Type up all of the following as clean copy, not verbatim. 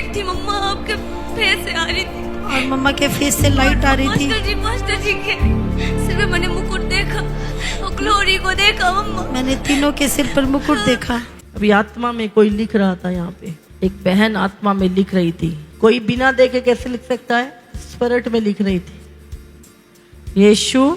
Light थी मम्मा, आपके face से आ रही थी। और मम्मा के फेस से लाइट आ रही थी। मास्टर जी के सिर में मैंने मुकुट देखा और ग्लोरी को देखा मम्मा। मैंने तीनों के सिर पर मुकुट देखा। अभी आत्मा में कोई लिख रहा था, यहाँ पे एक बहन आत्मा में लिख रही थी। कोई बिना देखे कैसे लिख सकता है? स्पिरिट में लिख रही थी, यीशु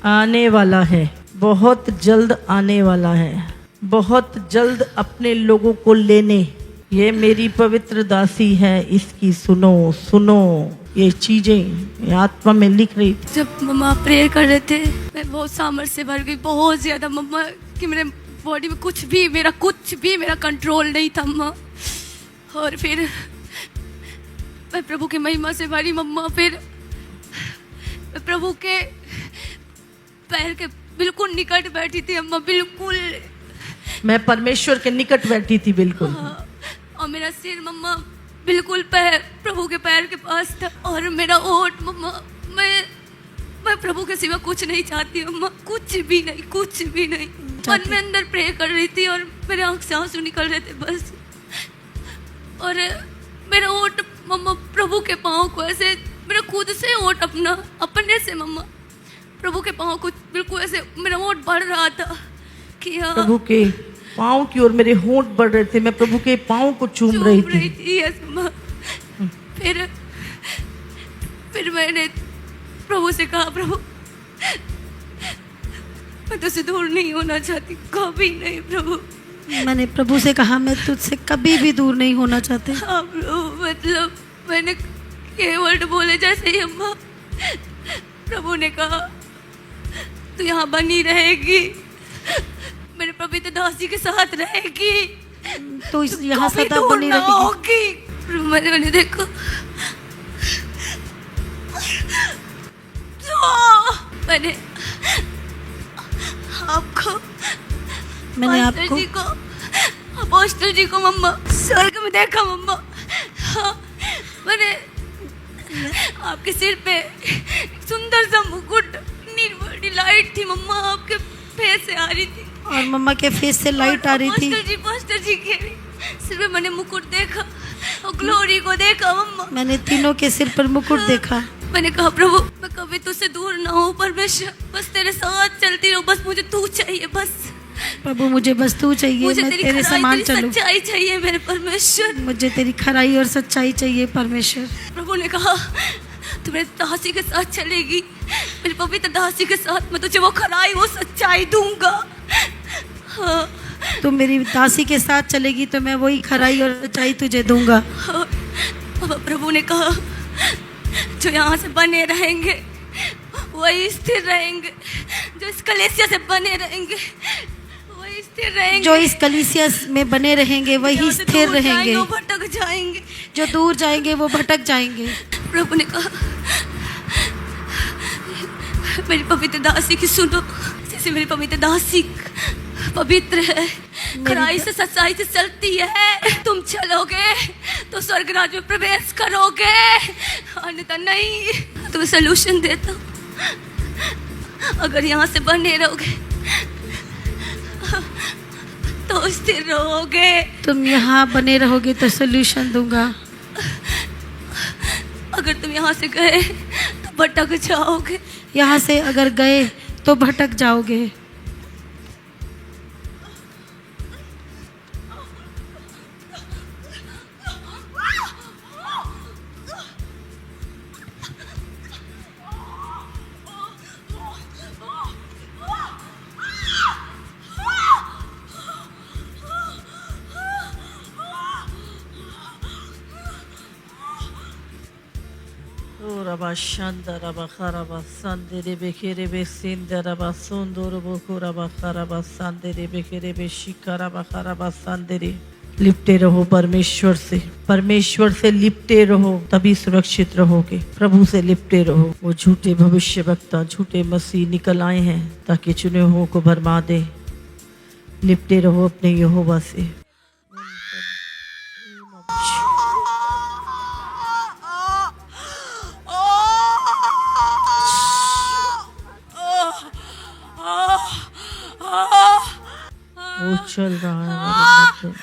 आने वाला है, बहुत जल्द आने वाला है, बहुत जल्द अपने लोगों को लेने। ये मेरी पवित्र दासी है, इसकी सुनो सुनो। ये चीजें आत्मा में लिख रही थी। जब मम्मा प्रेयर कर रहे थे मैं बहुत सामर्थ्य से भर गई, बहुत ज्यादा मम्मा, कि मेरे बॉडी में कुछ भी मेरा कंट्रोल नहीं था मम्मा। और फिर मैं प्रभु की महिमा से भरी मम्मा। फिर मैं प्रभु के पैर के बिल्कुल निकट बैठी थी अम्मा, बिल्कुल। मैं परमेश्वर के निकट बैठी थी, बिल्कुल। हाँ, और मेरा सिर मम्मा बिल्कुल प्रभु के पैर के पास था। और मेरा ओठ मम्मा, मैं प्रभु के सिवा कुछ नहीं चाहती मम्मा, कुछ भी नहीं। मन में अंदर प्रे कर रही थी और मेरे आंख से आंसू निकल रहे थे बस। और मेरा ओठ मम्मा प्रभु के पाँव को ऐसे, मेरा खुद से ओठ अपने से मम्मा प्रभु के पाँव को बिल्कुल ऐसे मेरा ओठ बढ़ रहा था कि हाँ, प्रभु के पाँव की ओर मेरे होंठ बढ़ रहे थे। मैं प्रभु के पाँव को चूम रही थी। यस मम्मा। फिर मैंने प्रभु से कहा, प्रभु मैं तुझसे दूर नहीं होना चाहती, कभी नहीं प्रभु। मैंने प्रभु से कहा, मैं तुझसे कभी भी दूर नहीं होना चाहती। हाँ प्रभु, मतलब मैंने ये वर्ड बोले जैसे ही अम्मा, प्रभु ने कहा तू यहाँ बनी रहेगी, मेरे पवित्र दासी के साथ रहेगी, तो यहाँ सदा बनी रहेगी। मैंने देखो मैंने आपको अपोस्टल जी को मम्मा स्वर्ग में देखा मम्मा। हाँ, मैंने आपके सिर पे एक सुंदर सा मुकुट, बड़ी लाइट थी मम्मा, आपके फेस से आ रही थी। और मम्मा के फेस से लाइट आ रही थी। पास्टर जी के सिर पे मैंने मुकुट देखा और ग्लोरी को देखा मम्मा। मैंने तीनों के सिर पर मुकुट देखा। मैंने कहा, प्रभु मैं कभी तुझसे दूर ना हूँ, परमेश्वर बस तेरे साथ चलती रहूँ, बस मुझे तू चाहिए, बस प्रभु मुझे बस तू चाहिए, मैं तेरे समान चलूं। सच्चाई चाहिए मेरे परमेश्वर, मुझे तेरी खराई और सच्चाई चाहिए परमेश्वर। प्रभु ने कहा तू मेरे दासी के साथ चलेगी, मेरी पवित्र दासी के साथ मैं तुझे वो खराई वो सच्चाई दूंगा। हाँ, तू मेरी दासी के साथ चलेगी तो मैं वही खराई और सच्चाई तुझे दूंगा। हाँ, प्रभु ने कहा जो यहाँ से बने रहेंगे वही स्थिर रहेंगे, जो इस कलीसिया से बने रहेंगे वही स्थिर रहेंगे, जो इस कलीसिया में बने रहेंगे वही स्थिर रहेंगे, वो भटक जाएंगे, जो दूर जाएंगे वो भटक जाएंगे। प्रभु ने कहा मेरी पवित्र दासी की सुनो, जैसे मेरी पवित्र दासी पवित्र है, खराई से सच्चाई से चलती है, तुम चलोगे तो स्वर्ग राज में प्रवेश करोगे, अन्यथा नहीं। तुम्हें सलूशन देता हूँ, अगर यहाँ से बने रहोगे तो स्थिर रहोगे। तुम यहाँ बने रहोगे तो सलूशन दूंगा। अगर तुम यहाँ से गए तो भटक जाओगे। यहाँ से अगर गए तो भटक जाओगे। Raba shanda raba kharaba sande de bekere be sinde raba sondo robo kuraba kharaba sande de bekere be shikaraba kharaba sande de। लिपटे रहो परमेश्वर से लिपटे रहो, तभी सुरक्षित रहोगे। प्रभु से लिपटे रहो। वो झूठे भविष्यवक्ता, झूठे मसीह निकल आए हैं ताकि चुने हुओं को भरमा दे। लिपटे रहो अपने यहोवा से। वो चल रहा है, चल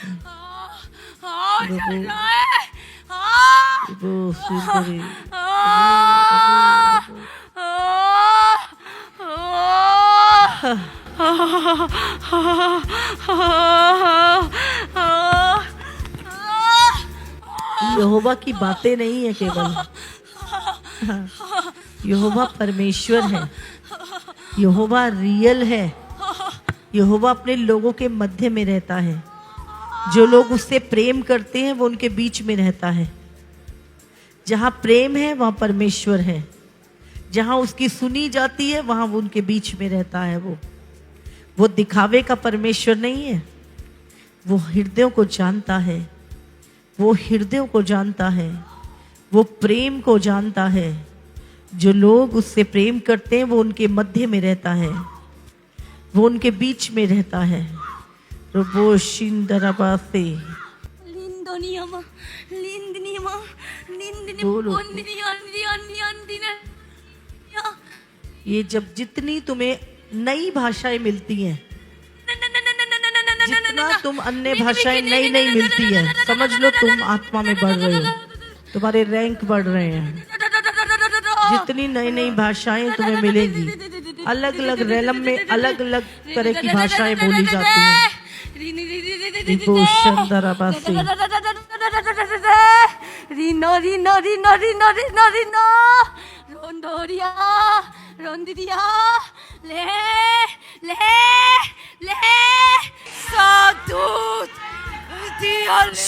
रहा है। रिबो सुंदरी यहोवा की बातें नहीं है केवल, यहोवा परमेश्वर है, यहोवा रियल है, यहोवा अपने लोगों के मध्य में रहता है। जो लोग उससे प्रेम करते हैं वो उनके बीच में रहता है। जहाँ प्रेम है वहाँ परमेश्वर है, जहाँ उसकी सुनी जाती है वहाँ वो उनके बीच में रहता है। वो दिखावे का परमेश्वर नहीं है, वो हृदयों को जानता है, वो हृदयों को जानता है, वो प्रेम को जानता है। जो लोग उससे प्रेम करते हैं वो उनके मध्य में रहता है, वो उनके बीच में रहता है। रबो शिंदरबासे लिंदोनियमा लिंदनियमा लिंदनि बोलो। कोंदिनी अंदी अंदी अंदी ने या ये जब जितनी तुम्हें नई भाषाएं मिलती हैं, जितना तुम अन्य भाषाएं नई नई मिलती है, समझ लो तुम आत्मा में बढ़ रहे हो, तुम्हारे रैंक बढ़ रहे हैं। जितनी नई नई भाषाएं तुम्हें मिलेंगी, अलग अलग रैलम में अलग अलग तरह की भाषाएं बोली जाती हैं। रिबो शंदरबासे रिनो रिनो रिनो रिनो रिनो रिनो रोंदोरिया रोंदिरिया ले ले ले साधुत दियाले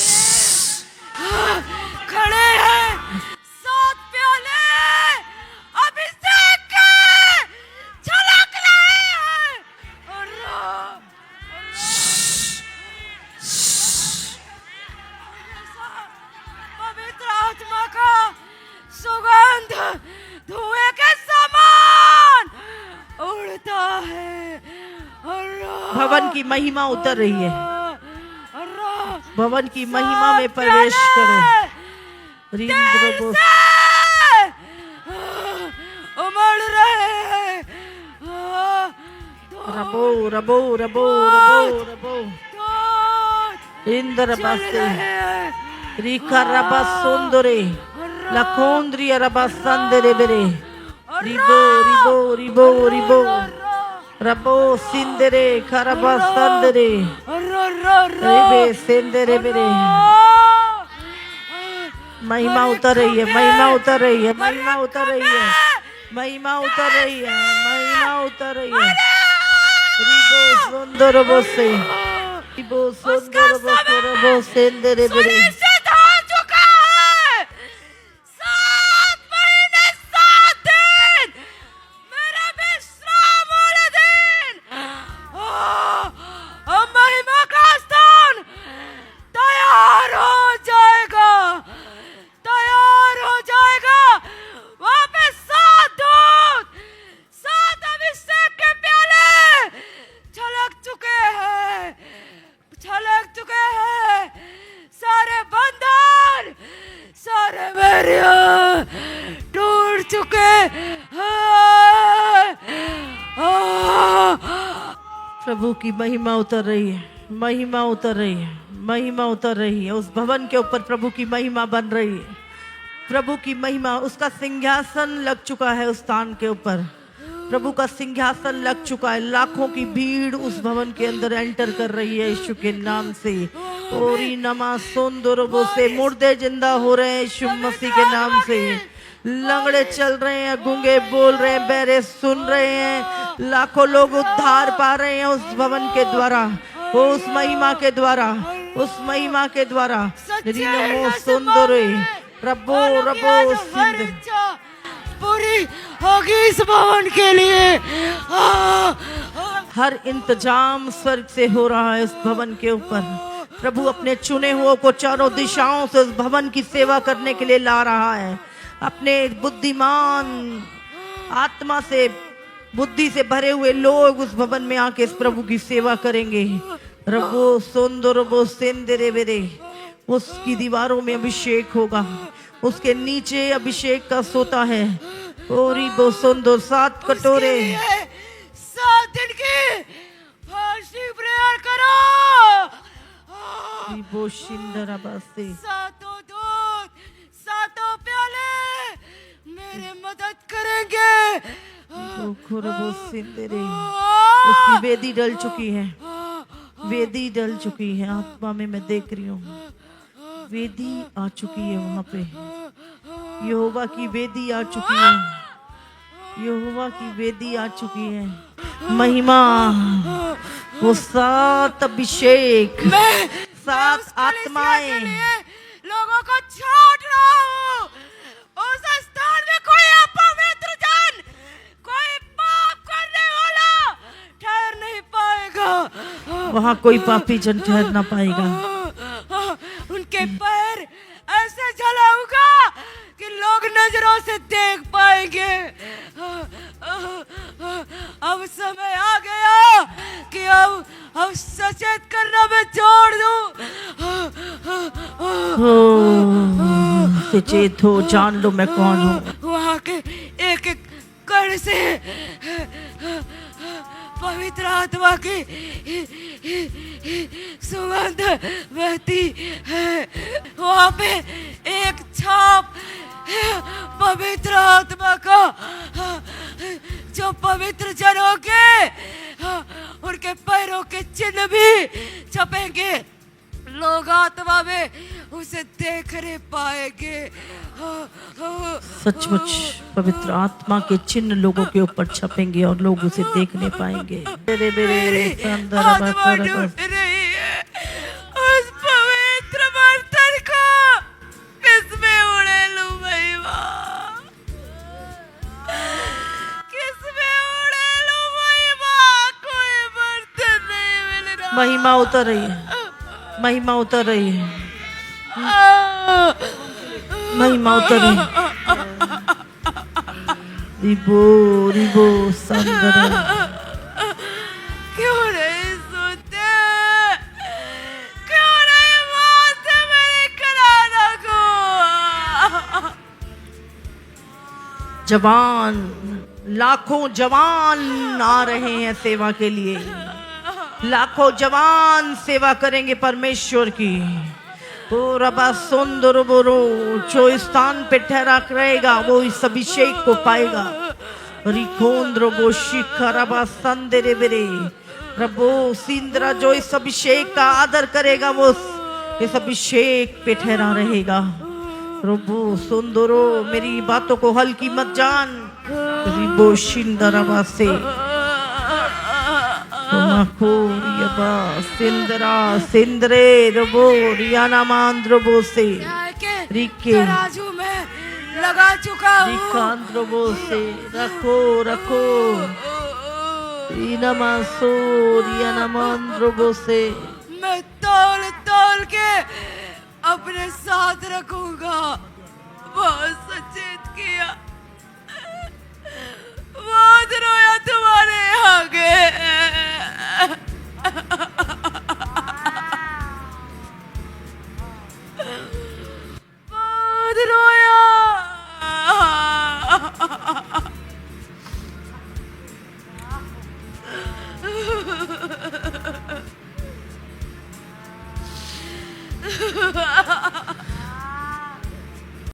खड़े हैं सात प्याले अभिषेक के छलक रहे हैं और पवित्र आत्मा का सुगंध धुएं के समान उड़ता है और भवन की महिमा उतर रही है। भवन की महिमा में प्रवेश करो। रिंद्रबो उमड़ रहे हैं रबो रबो रबो रबो रबो इंद्रबासे रिका रबा सुंदरे लखोंद्री रबा संदरे बेरे रिबो रिबो रिबो रिबो रबो सिंदरे खरबा संदरे रिबे सिंदरे बेरे। महिमा उतर रही है, महिमा उतर रही है, महिमा उतर रही है, महिमा उतर रही है, महिमा उतर रही है। रिबो सुंदर बसे रिबो सुंदर बसे रबो सिंदरे बेरे। टूट चुके प्रभु की महिमा उतर रही है, महिमा उतर रही है, महिमा उतर रही है। उस भवन के ऊपर प्रभु की महिमा बन रही है। प्रभु की महिमा, उसका सिंहासन लग चुका है उस स्थान के ऊपर। प्रभु का सिंहासन लग चुका है। लाखों की भीड़ उस भवन के अंदर एंटर कर रही है यीशु के नाम से। ओरी नमा सुंदरबो से मुर्दे जिंदा हो रहे हैं यीशु मसीह के नाम से। लंगड़े चल रहे हैं, गूंगे बोल रहे हैं, बहरे सुन रहे हैं। लाखों लोग उद्धार पा रहे हैं उस भवन के द्वारा, उस महिमा के द्वारा, उस महिमा के द्वारा। रिनमो सुंदरे रबो रबो सिंदर पूरी होगी इस भवन के लिए। हर इंतजाम स्वर्ग से हो रहा है उस भवन के ऊपर। प्रभु अपने चुने हुओं को चारों दिशाओं से उस भवन की सेवा करने के लिए ला रहा है। अपने बुद्धिमान आत्मा से, बुद्धि से भरे हुए लोग उस भवन में आके इस प्रभु की सेवा करेंगे। रबो सुंदरबो सेंदरे बेरे। उसकी दीवारों में अभिषेक होगा, उसके नीचे अभिषेक का सोता है। ओरी बो सुंदर 7 कटोरे 7 दिन की फास्टिंग प्रेयर करो। रिबो शिंदरबासे सातों दूत, सातों खुरबो सिंदरे, उसकी वेदी डल चुकी है, वेदी डल चुकी है। आत्मा में मैं देख रही हूँ वेदी आ चुकी है वहां पे, यहोवा की वेदी आ चुकी है, यहोवा की वेदी आ चुकी है। महिमा, वो 7 अभिषेक, 7 आत्माएं लोगों को छोड़ रहा हूँ। उस स्थान में कोई अपवित्र जन, कोई पाप करने वाला ठहर नहीं पाएगा। वहां कोई पापी जन ठहर ना पाएगा। उनके पैर ऐसे जलाऊंगा कि लोग नजरों से देख पाएंगे। अब समय आ गया कि अब सचेत करना मैं छोड़ दूं। सचेत हो, जान लो मैं कौन हूँ। वहां के एक एक कण से पवित्र आत्मा की सुगंध बहती है। वहां पे एक छाप पवित्र आत्मा का, जो पवित्र जनों के उनके पैरों के चिन्ह भी छपेंगे। लोग आत्मा में उसे देख नहीं पाएंगे। सचमुच पवित्र आत्मा के चिन्ह लोगों के ऊपर छपेंगे और लोग उसे देख नहीं पाएंगे। आत्मा ढूंढ रही है उस पवित्र बर्तन को, किसमें उड़े लूं महिमा, किसमें उड़े लूं महिमा। कोई बर्तन नहीं मिल रहा। महिमा उतर रही है, महिमा उतर रही है, महिमा उतर रही है। रिबो रिबो संदर, क्यों नहीं सुनते, क्यों नहीं मानते मेरी कराना को। जवान, लाखों जवान आ रहे हैं सेवा के लिए, लाखों जवान सेवा करेंगे परमेश्वर की। ओ रबा सुंदर बोरो, जो स्थान पे ठहरा रहेगा वो इस अभिषेक को पाएगा। रिकोंद्र वो शिखरबा संदेरे बेरे रबो सिंद्रा, जो इस अभिषेक का आदर करेगा वो इस अभिषेक पे ठहरा रहेगा। रबो सुंदरो, मेरी बातों को हल्की मत जान। रिबो शिंदरबा से सिंदरा सिंदरे रबो रियाना मांद्रबो से रिके तराजू में लगा चुका हूँ। रिकांद्रबो से रखो रखो, इनामासो रियाना मांद्रबो से मैं तौल तौल के अपने साथ रखूंगा। बहुत सचेत किया, बहुत रोया तुम्हारे यहाँ।